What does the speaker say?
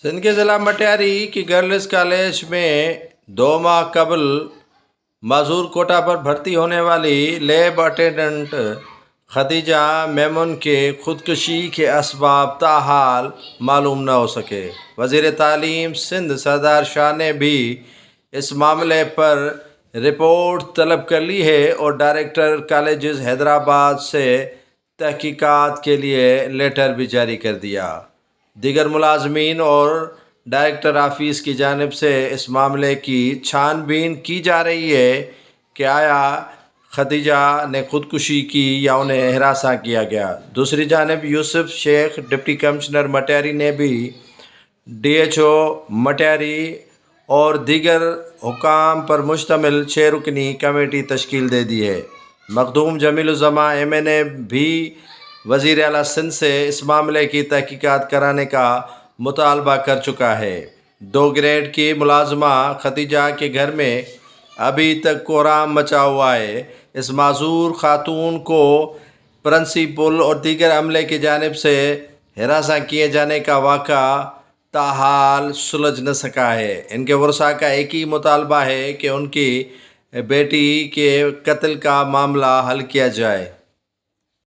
سندھ کے ضلع مٹیاری کی گرلز کالج میں 2 ماہ قبل معذور کوٹا پر بھرتی ہونے والی لیب اٹینڈنٹ خدیجہ میمن کے خودکشی کے اسباب تاحال معلوم نہ ہو سکے۔ وزیر تعلیم سندھ سردار شاہ نے بھی اس معاملے پر رپورٹ طلب کر لی ہے اور ڈائریکٹر کالجز حیدرآباد سے تحقیقات کے لیے لیٹر بھی جاری کر دیا۔ دیگر ملازمین اور ڈائریکٹر آفس کی جانب سے اس معاملے کی چھان بین کی جا رہی ہے کہ آیا خدیجہ نے خودکشی کی یا انہیں ہراساں کیا گیا۔ دوسری جانب یوسف شیخ ڈپٹی کمشنر مٹیاری نے بھی ڈی ایچ او مٹیاری اور دیگر حکام پر مشتمل 6 رکنی کمیٹی تشکیل دے دی ہے۔ مخدوم جمیل الزماں ایم اے نے بھی وزیر اعلیٰ سندھ سے اس معاملے کی تحقیقات کرانے کا مطالبہ کر چکا ہے۔ 2 گریڈ کی ملازمہ خدیجہ کے گھر میں ابھی تک کورام مچا ہوا ہے۔ اس معذور خاتون کو پرنسپل اور دیگر عملے کی جانب سے ہراساں کیے جانے کا واقعہ تاحال سلجھ نہ سکا ہے۔ ان کے ورثاء کا ایک ہی مطالبہ ہے کہ ان کی بیٹی کے قتل کا معاملہ حل کیا جائے۔